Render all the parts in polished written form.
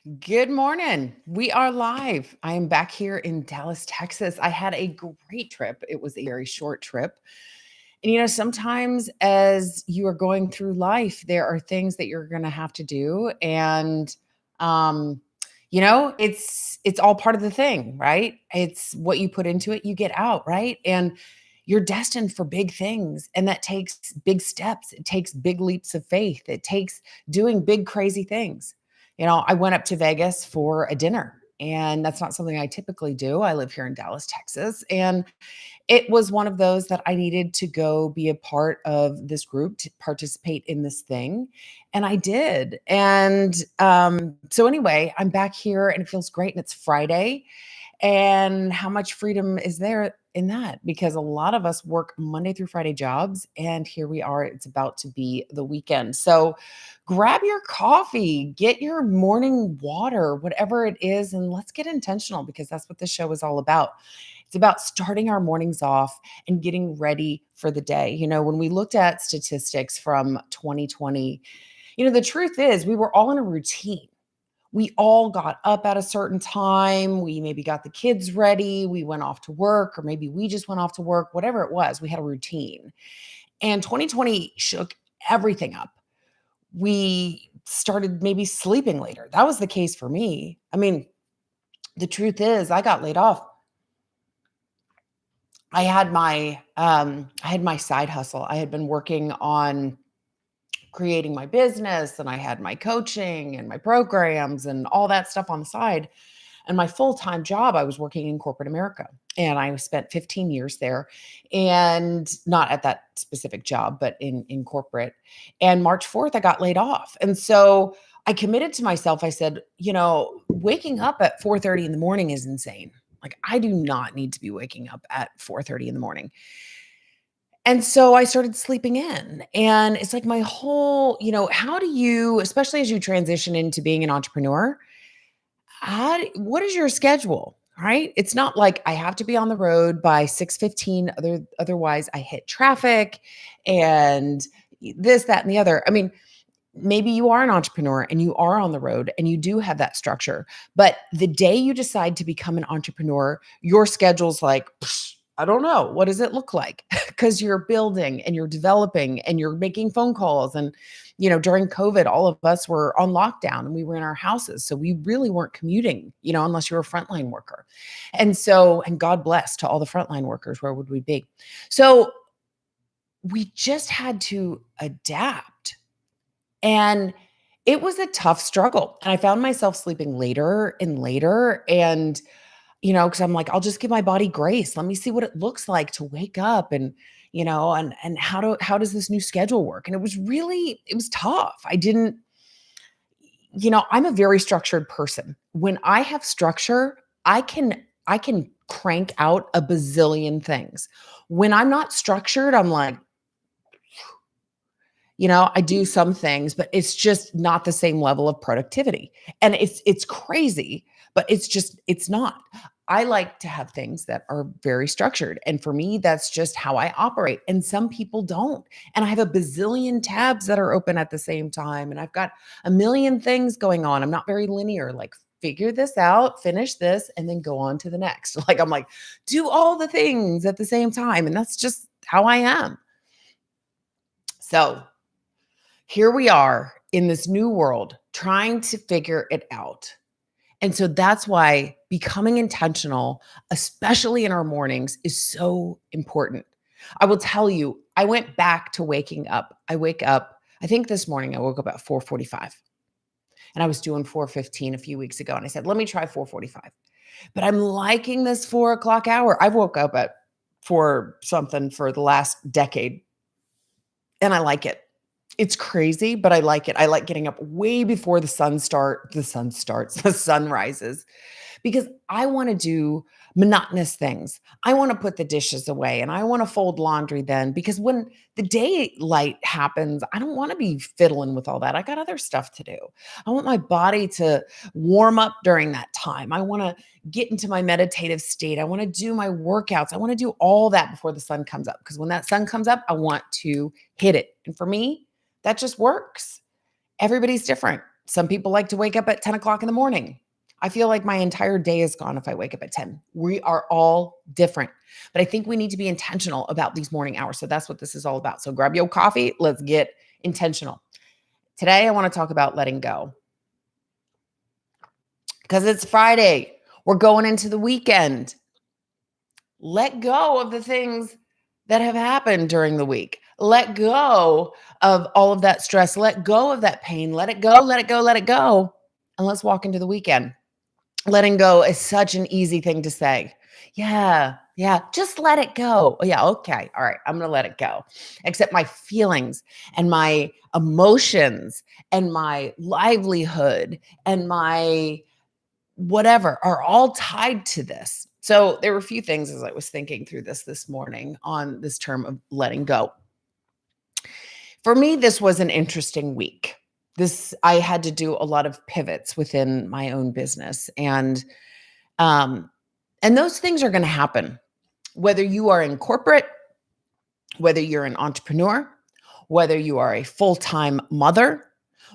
Good morning. We are live. I am back here in Dallas, Texas. I had a great trip. It was a very short trip. And sometimes as you are going through life, there are things that you're going to have to do and it's all part of the thing, right? It's what you put into it, you get out, right? And you're destined for big things, and that takes big steps. It takes big leaps of faith. It takes doing big crazy things. I went up to Vegas for a dinner, and that's not something I typically do. I live here in Dallas, Texas, and it was one of those that I needed to go be a part of this group to participate in this thing, and I did. And so anyway, I'm back here and it feels great, and it's Friday. And how much freedom is there in that? Because a lot of us work Monday through Friday jobs, and here we are. It's about to be the weekend. So grab your coffee, get your morning water, whatever it is, and let's get intentional because that's what this show is all about. It's about starting our mornings off and getting ready for the day. When we looked at statistics from 2020, the truth is we were all in a routine. We all got up at a certain time. We maybe got the kids ready. We went off to work, or maybe we just went off to work, whatever it was, we had a routine. And 2020 shook everything up. We started maybe sleeping later. That was the case for me. I mean, the truth is, I got laid off. I had my side hustle. I had been working on creating my business, and I had my coaching and my programs and all that stuff on the side. And my full-time job, I was working in corporate America. And I spent 15 years there, and not at that specific job, but in corporate. And March 4th, I got laid off. And so I committed to myself. I said, waking up at 4:30 in the morning is insane. Like, I do not need to be waking up at 4:30 in the morning. And so I started sleeping in. And it's like my whole, how do you, especially as you transition into being an entrepreneur, what is your schedule? Right? It's not like I have to be on the road by 6:15. Otherwise I hit traffic and this, that, and the other. I mean, maybe you are an entrepreneur and you are on the road and you do have that structure. But the day you decide to become an entrepreneur, your schedule's like, I don't know. What does it look like? Because you're building and you're developing and you're making phone calls. And, during COVID, all of us were on lockdown and we were in our houses. So we really weren't commuting, unless you were a frontline worker. And God bless to all the frontline workers. Where would we be? So we just had to adapt. And it was a tough struggle. And I found myself sleeping later and later. And, because I'm like, I'll just give my body grace. Let me see what it looks like to wake up and how does this new schedule work? And it was tough. I'm a very structured person. When I have structure, I can crank out a bazillion things. When I'm not structured, I'm like, I do some things, but it's just not the same level of productivity. And it's crazy, but it's not. I like to have things that are very structured. And for me, that's just how I operate. And some people don't. And I have a bazillion tabs that are open at the same time. And I've got a million things going on. I'm not very linear, like figure this out, finish this, and then go on to the next. Like I'm like, do all the things at the same time. And that's just how I am. So here we are in this new world trying to figure it out. And so that's why becoming intentional, especially in our mornings, is so important. I will tell you, I went back to waking up. I think this morning I woke up at 4:45, and I was doing 4:15 a few weeks ago. And I said, let me try 4:45. But I'm liking this 4 o'clock hour. I've woke up at 4 something for the last decade, and I like it. It's crazy, but I like it. I like getting up way before the sun rises, because I want to do monotonous things. I want to put the dishes away and I want to fold laundry then, because when the daylight happens, I don't want to be fiddling with all that. I got other stuff to do. I want my body to warm up during that time. I want to get into my meditative state. I want to do my workouts. I want to do all that before the sun comes up, because when that sun comes up, I want to hit it. And for me, that just works. Everybody's different. Some people like to wake up at 10 o'clock in the morning. I feel like my entire day is gone if I wake up at 10. We are all different, but I think we need to be intentional about these morning hours. So that's what this is all about. So grab your coffee. Let's get intentional. Today, I want to talk about letting go because it's Friday. We're going into the weekend. Let go of the things that have happened during the week. Let go of all of that stress. Let go of that pain. Let it go, let it go, let it go. And let's walk into the weekend. Letting go is such an easy thing to say. Yeah, just let it go. Oh, yeah, okay. All right, I'm going to let it go. Except my feelings and my emotions and my livelihood and my whatever are all tied to this. So there were a few things as I was thinking through this morning on this term of letting go. For me, this was an interesting week. I had to do a lot of pivots within my own business, um, and those things are going to happen, whether you are in corporate, whether you're an entrepreneur, whether you are a full-time mother,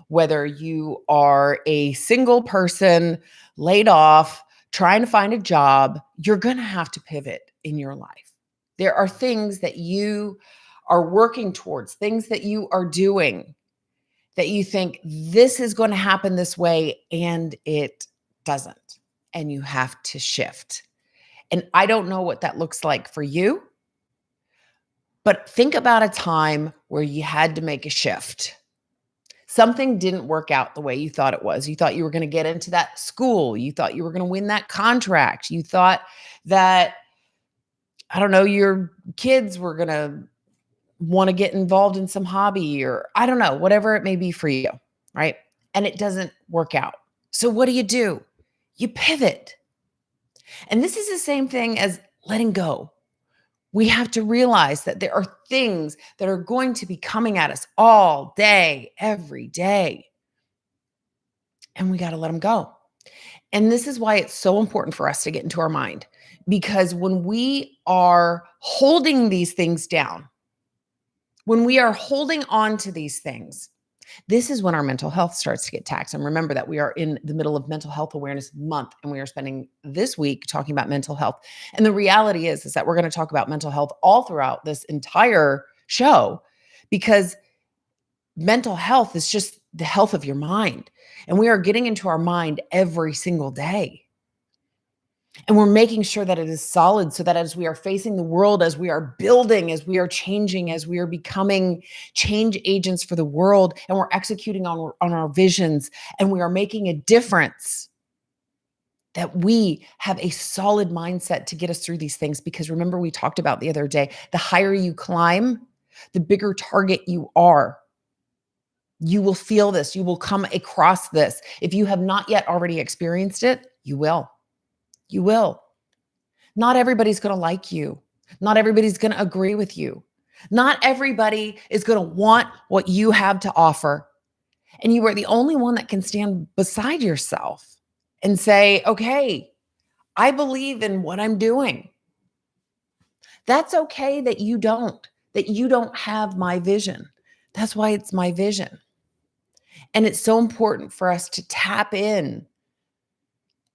whether you are a single person laid off, trying to find a job, you're going to have to pivot in your life. There are things that you are working towards, things that you are doing that you think this is going to happen this way and it doesn't. And you have to shift. And I don't know what that looks like for you, but think about a time where you had to make a shift. Something didn't work out the way you thought it was. You thought you were going to get into that school. You thought you were going to win that contract. You thought that, I don't know, your kids were going to want to get involved in some hobby or I don't know, whatever it may be for you, right? And it doesn't work out. So what do? You pivot. And this is the same thing as letting go. We have to realize that there are things that are going to be coming at us all day, every day. And we got to let them go. And this is why it's so important for us to get into our mind, because when we are holding these things down, when we are holding on to these things, this is when our mental health starts to get taxed. And remember that we are in the middle of Mental Health Awareness Month, and we are spending this week talking about mental health. And the reality is that we're going to talk about mental health all throughout this entire show, because mental health is just the health of your mind. And we are getting into our mind every single day. And we're making sure that it is solid so that as we are facing the world, as we are building, as we are changing, as we are becoming change agents for the world, and we're executing on our visions, and we are making a difference, that we have a solid mindset to get us through these things. Because remember, we talked about the other day, the higher you climb, the bigger target you are. You will feel this. You will come across this. If you have not yet already experienced it, you will. You will. Not everybody's going to like you. Not everybody's going to agree with you. Not everybody is going to want what you have to offer. And you are the only one that can stand beside yourself and say, okay, I believe in what I'm doing. That's okay that you don't have my vision. That's why it's my vision. And it's so important for us to tap in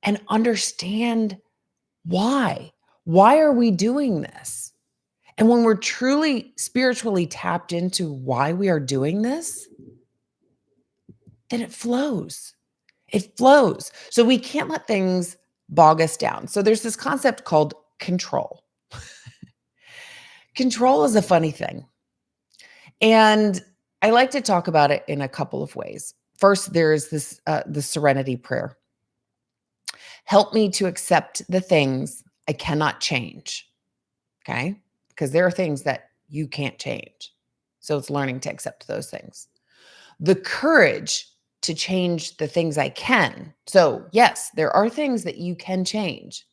and understand why. Why are we doing this? And when we're truly spiritually tapped into why we are doing this, then it flows. It flows. So we can't let things bog us down. So there's this concept called control. Control is a funny thing. And I like to talk about it in a couple of ways. First, there's the serenity prayer. Help me to accept the things I cannot change. Okay? Because there are things that you can't change. So it's learning to accept those things. The courage to change the things I can. So yes, there are things that you can change.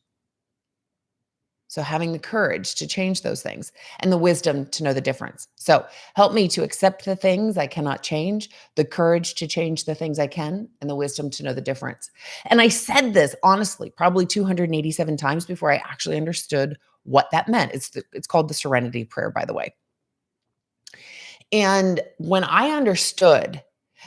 So having the courage to change those things and the wisdom to know the difference. So help me to accept the things I cannot change, the courage to change the things I can, and the wisdom to know the difference. And I said this honestly, probably 287 times before I actually understood what that meant. It's called the serenity prayer, by the way. And when I understood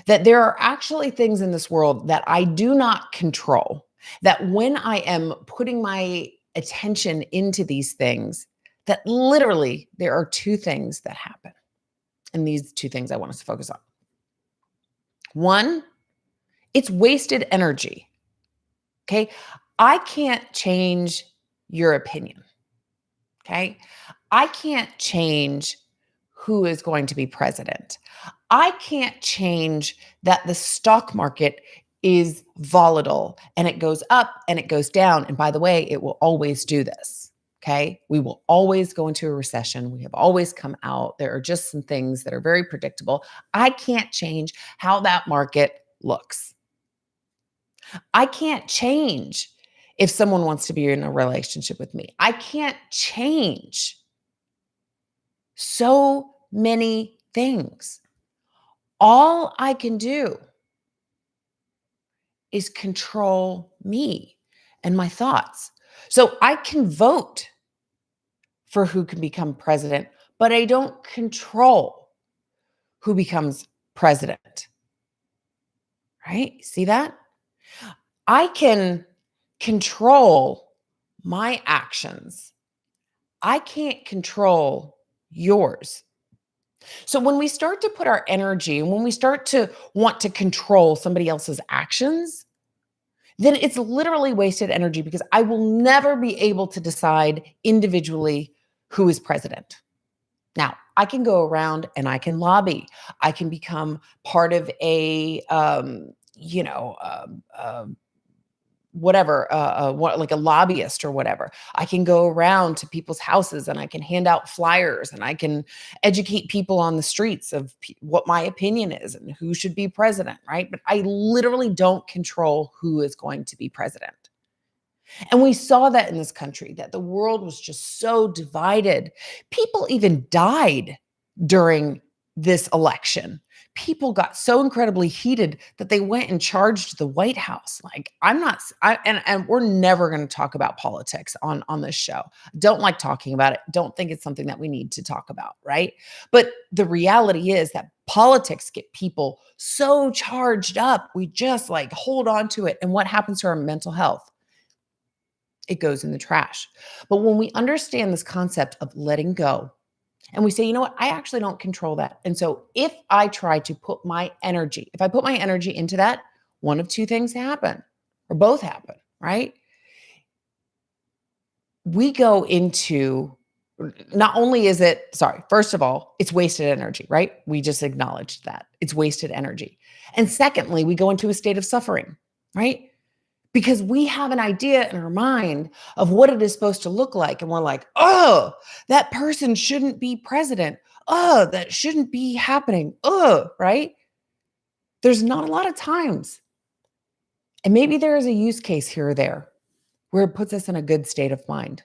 that there are actually things in this world that I do not control, that when I am putting my attention into these things, that literally there are two things that happen. And these two things I want us to focus on. One, it's wasted energy. Okay. I can't change your opinion. Okay. I can't change who is going to be president. I can't change that the stock market is volatile and it goes up and it goes down. And by the way, it will always do this. Okay. We will always go into a recession. We have always come out. There are just some things that are very predictable. I can't change how that market looks. I can't change if someone wants to be in a relationship with me. I can't change so many things. All I can do is control me and my thoughts. So I can vote for who can become president, but I don't control who becomes president. Right? See that? I can control my actions. I can't control yours. So when we start to put our energy and when we start to want to control somebody else's actions, then it's literally wasted energy because I will never be able to decide individually who is president. Now, I can go around and I can lobby. I can become part of a, whatever, like a lobbyist or whatever. I can go around to people's houses and I can hand out flyers and I can educate people on the streets of what my opinion is and who should be president, right? But I literally don't control who is going to be president. And we saw that in this country, that the world was just so divided. People even died during this election. People got so incredibly heated that they went and charged the White House. Like, and we're never going to talk about politics on this show. Don't like talking about it. Don't think it's something that we need to talk about, right? But the reality is that politics get people so charged up. We just like hold on to it. And what happens to our mental health? It goes in the trash. But when we understand this concept of letting go, and we say, you know what, I actually don't control that. And so if I try to put my energy, if I put my energy into that, one of two things happen, or both happen, right? We go into, not only is it, sorry, first of all, it's wasted energy, right? We just acknowledged that. It's wasted energy. And secondly, we go into a state of suffering, right? Because we have an idea in our mind of what it is supposed to look like. And we're like, oh, that person shouldn't be president. Oh, that shouldn't be happening. Oh, right? There's not a lot of times. And maybe there is a use case here or there where it puts us in a good state of mind.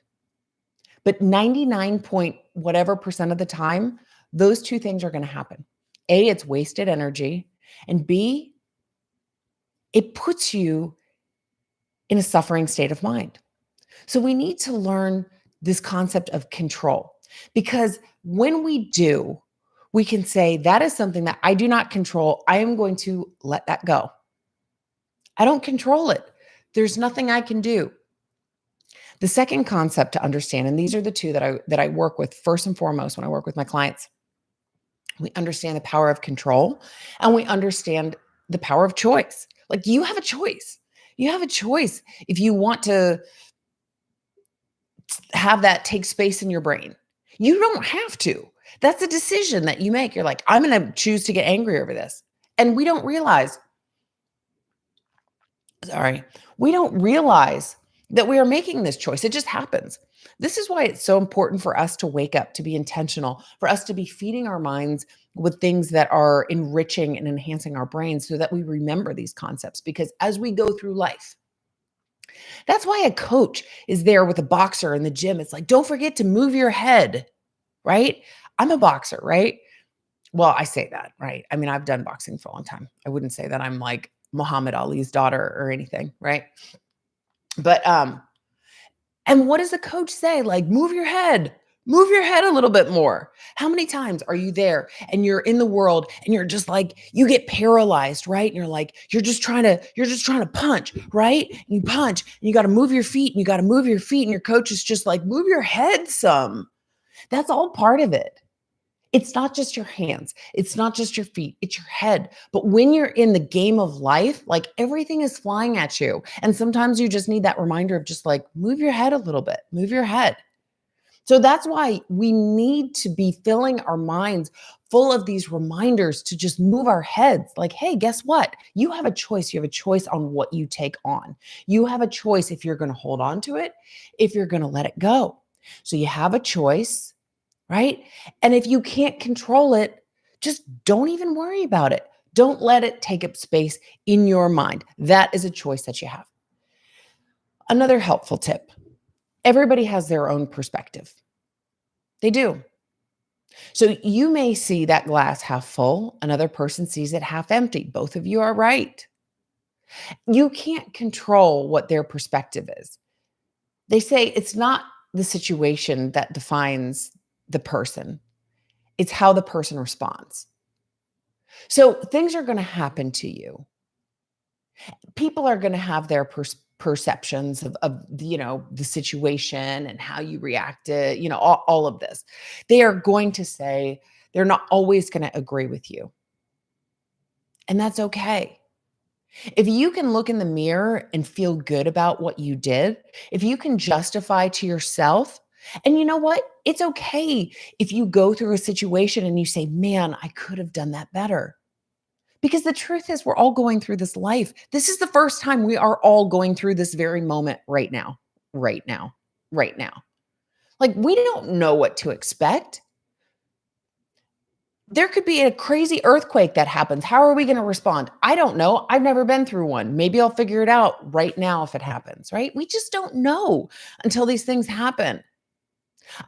But 99 point whatever percent of the time, those two things are going to happen. A, it's wasted energy. And B, it puts you in a suffering state of mind. So we need to learn this concept of control, because when we do, we can say that is something that I do not control. I am going to let that go. I don't control it. There's nothing I can do. The second concept to understand, and these are the two that I work with first and foremost when I work with my clients, we understand the power of control and we understand the power of choice. Like, you have a choice. You have a choice if you want to have that take space in your brain. You don't have to. That's a decision that you make. You're like, I'm going to choose to get angry over this. And we don't realize that we are making this choice. It just happens. This is why it's so important for us to wake up, to be intentional, for us to be feeding our minds with things that are enriching and enhancing our brains so that we remember these concepts. Because as we go through life, that's why a coach is there with a boxer in the gym. It's like, don't forget to move your head, right? I'm a boxer, right? Well, I say that, right? I mean, I've done boxing for a long time. I wouldn't say that I'm like Muhammad Ali's daughter or anything, right? But and what does the coach say? Like, move your head, Move your head a little bit more. How many times are you there and you're in the world and you're just like you get paralyzed, right? And you're like you're just trying to punch, right? And you punch and you got to move your feet and you got to move your feet and your coach is just like move your head some. That's all part of it. It's not just your hands, it's not just your feet, it's your head. But when you're in the game of life, like everything is flying at you. And sometimes you just need that reminder of just like move your head a little bit, move your head. So that's why we need to be filling our minds full of these reminders to just move our heads. Like, hey, guess what? You have a choice. You have a choice on what you take on. You have a choice if you're going to hold on to it, if you're going to let it go. So you have a choice, right? And if you can't control it, just don't even worry about it. Don't let it take up space in your mind. That is a choice that you have. Another helpful tip: everybody has their own perspective. They do. So you may see that glass half full, another person sees it half empty. Both of you are right. You can't control what their perspective is. They say it's not the situation that defines the person, it's how the person responds. So things are going to happen to you. People are going to have their perceptions of the situation and how you react to all of this. They are going to say they're not always going to agree with you, and that's okay. If you can look in the mirror and feel good about what you did, if you can justify to yourself, and you know what, it's okay if you go through a situation and you say, man, I could have done that better. Because the truth is, we're all going through this life. This is the first time we are all going through this very moment right now, right now, right now. Like, we don't know what to expect. There could be a crazy earthquake that happens. How are we going to respond? I don't know. I've never been through one. Maybe I'll figure it out right now if it happens, right? We just don't know until these things happen.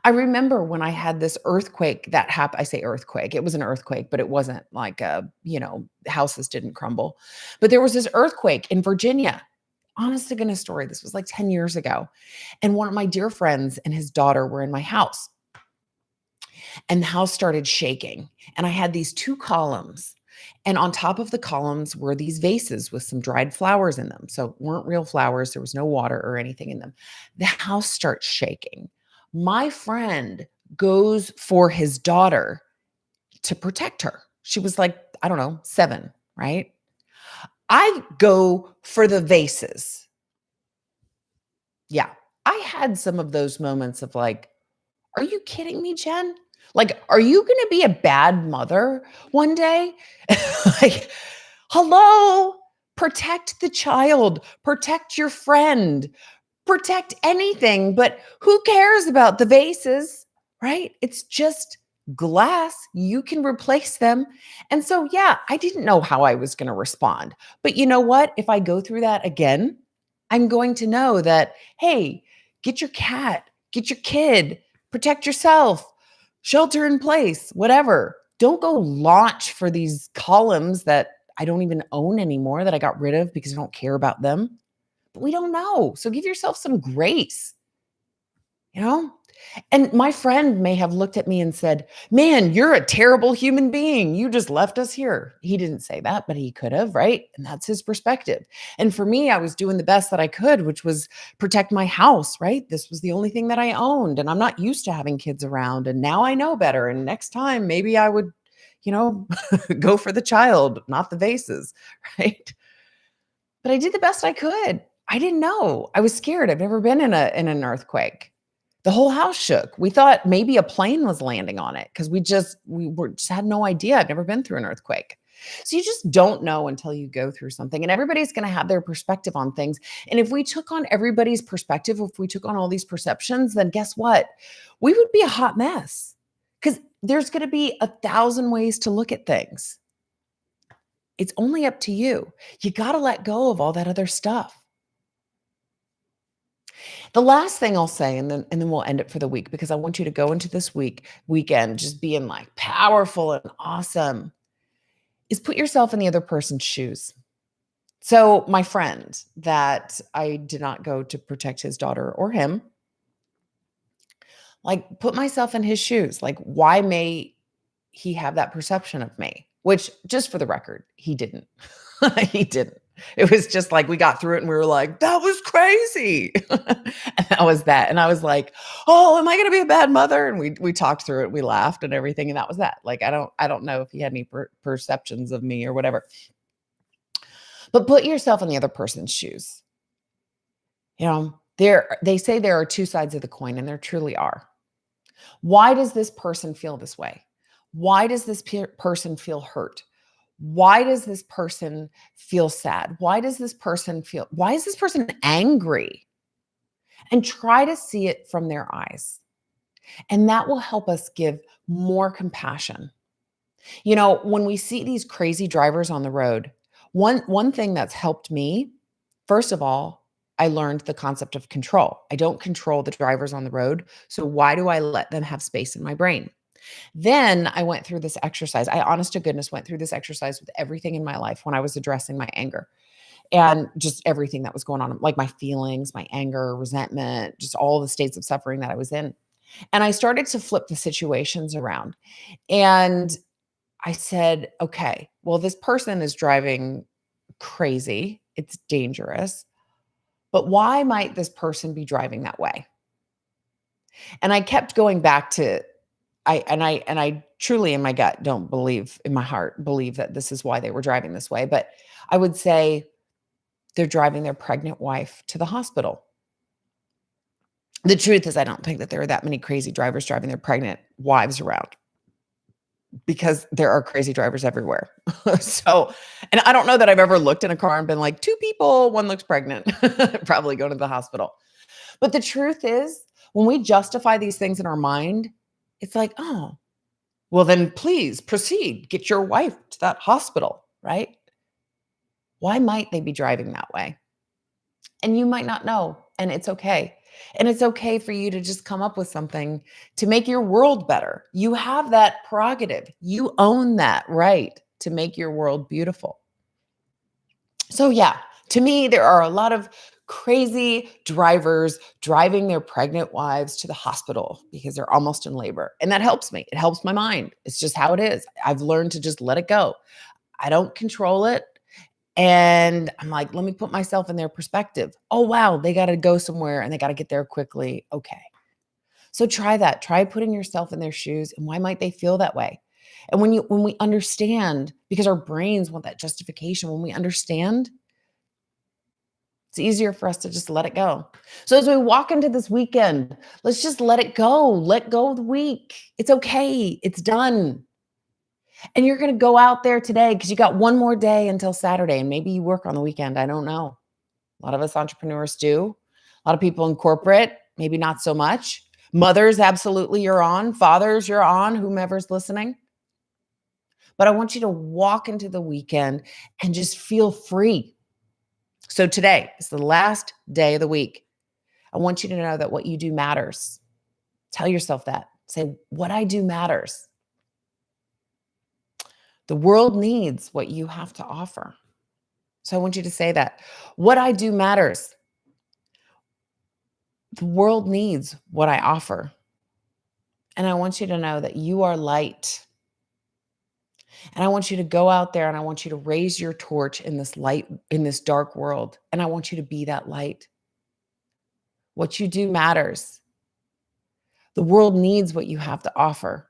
I remember when I had this earthquake that happened. I say earthquake, it was an earthquake, but it wasn't like houses didn't crumble. But there was this earthquake in Virginia. Honest to goodness story. This was like 10 years ago. And one of my dear friends and his daughter were in my house, and the house started shaking. And I had these two columns. And on top of the columns were these vases with some dried flowers in them. So weren't real flowers. There was no water or anything in them. The house starts shaking. My friend goes for his daughter to protect her. She was like, I don't know, 7, right? I go for the vases. Yeah. I had some of those moments of like, are you kidding me, Jen? Like, are you going to be a bad mother one day? Like, hello, protect the child, protect your friend, protect anything, but who cares about the vases, right? It's just glass. You can replace them. And so, yeah, I didn't know how I was going to respond. But you know what? If I go through that again, I'm going to know that, hey, get your cat, get your kid, protect yourself, shelter in place, whatever. Don't go launch for these columns that I don't even own anymore, that I got rid of because I don't care about them. But we don't know. So give yourself some grace, you know? And my friend may have looked at me and said, man, you're a terrible human being. You just left us here. He didn't say that, but he could have, right? And that's his perspective. And for me, I was doing the best that I could, which was protect my house, right? This was the only thing that I owned. And I'm not used to having kids around. And now I know better. And next time, maybe I would, go for the child, not the vases, right? But I did the best I could. I didn't know. I was scared. I've never been in an earthquake. The whole house shook. We thought maybe a plane was landing on it because we just had no idea. I've never been through an earthquake. So you just don't know until you go through something. And everybody's going to have their perspective on things. And if we took on everybody's perspective, if we took on all these perceptions, then guess what? We would be a hot mess because there's going to be 1,000 ways to look at things. It's only up to you. You got to let go of all that other stuff. The last thing I'll say, and then we'll end it for the week because I want you to go into this weekend just being like powerful and awesome, is put yourself in the other person's shoes. So my friend that I did not go to protect his daughter or him, Like, put myself in his shoes. Like, why may he have that perception of me? Which, just for the record, he didn't. He didn't. It was just like we got through it and we were like, that was crazy. And that was that. And I was like, oh, am I gonna be a bad mother? And we talked through it, we laughed and everything, and that was that. Like, I don't know if he had any perceptions of me or whatever. But put yourself in the other person's shoes. They say there are two sides of the coin, and there truly are. Why does this person feel this way? Why does this person feel hurt? Why does this person feel sad? Why is this person angry? And try to see it from their eyes. And that will help us give more compassion. When we see these crazy drivers on the road, one thing that's helped me, first of all, I learned the concept of control. I don't control the drivers on the road, so why do I let them have space in my brain? Then I went through this exercise. I honest to goodness went through this exercise with everything in my life when I was addressing my anger and just everything that was going on, like my feelings, my anger, resentment, just all the states of suffering that I was in. And I started to flip the situations around. And I said, okay, well, this person is driving crazy. It's dangerous. But why might this person be driving that way? And I kept going back to I truly in my gut don't believe in my heart believe that this is why they were driving this way, but I would say they're driving their pregnant wife to the hospital. The truth is I don't think that there are that many crazy drivers driving their pregnant wives around because there are crazy drivers everywhere. So, and I don't know that I've ever looked in a car and been like, two people, one looks pregnant, probably going to the hospital. But the truth is, when we justify these things in our mind, it's like, oh, well, then please proceed. Get your wife to that hospital, right? Why might they be driving that way? And you might not know, and it's okay. And it's okay for you to just come up with something to make your world better. You have that prerogative. You own that right to make your world beautiful. So, yeah, to me, there are a lot of crazy drivers driving their pregnant wives to the hospital because they're almost in labor. And that helps me. It helps my mind. It's just how it is. I've learned to just let it go. I don't control it. And I'm like, let me put myself in their perspective. Oh, wow, they got to go somewhere and they got to get there quickly. Okay. So try that. Try putting yourself in their shoes and why might they feel that way? And when we understand, because our brains want that justification, when we understand, it's easier for us to just let it go. So as we walk into this weekend, let's just let it go. Let go of the week. It's okay. It's done. And you're going to go out there today because you got one more day until Saturday and maybe you work on the weekend. I don't know. A lot of us entrepreneurs do. A lot of people in corporate, maybe not so much. Mothers, absolutely, you're on. Fathers, you're on, whomever's listening. But I want you to walk into the weekend and just feel free. So today is the last day of the week. I want you to know that what you do matters. Tell yourself that. Say, what I do matters. The world needs what you have to offer. So I want you to say that. What I do matters. The world needs what I offer. And I want you to know that you are light. And I want you to go out there and I want you to raise your torch in this light, in this dark world. And I want you to be that light. What you do matters. The world needs what you have to offer,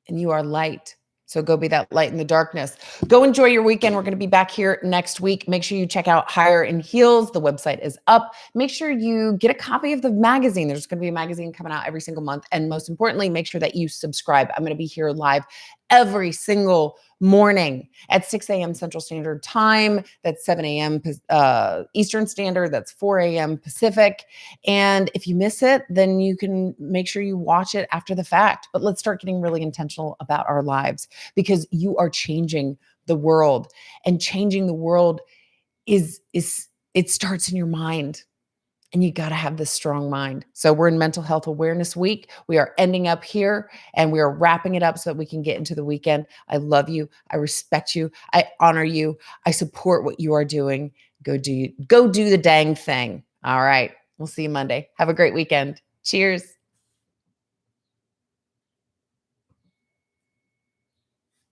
and you are light. So go be that light in the darkness. Go enjoy your weekend. We're going to be back here next week. Make sure you check out Higher in Heels. The website is up. Make sure you get a copy of the magazine. There's going to be a magazine coming out every single month. And most importantly, make sure that you subscribe. I'm going to be here live every single morning at 6 a.m. Central Standard Time. That's 7 a.m. Eastern Standard. That's 4 a.m. Pacific. And if you miss it, then you can make sure you watch it after the fact. But let's start getting really intentional about our lives because you are changing the world. And changing the world is it starts in your mind. And you got to have this strong mind. So we're in Mental Health Awareness Week. We are ending up here and we are wrapping it up so that we can get into the weekend. I love you. I respect you. I honor you. I support what you are doing. Go do the dang thing. All right. We'll see you Monday. Have a great weekend. Cheers.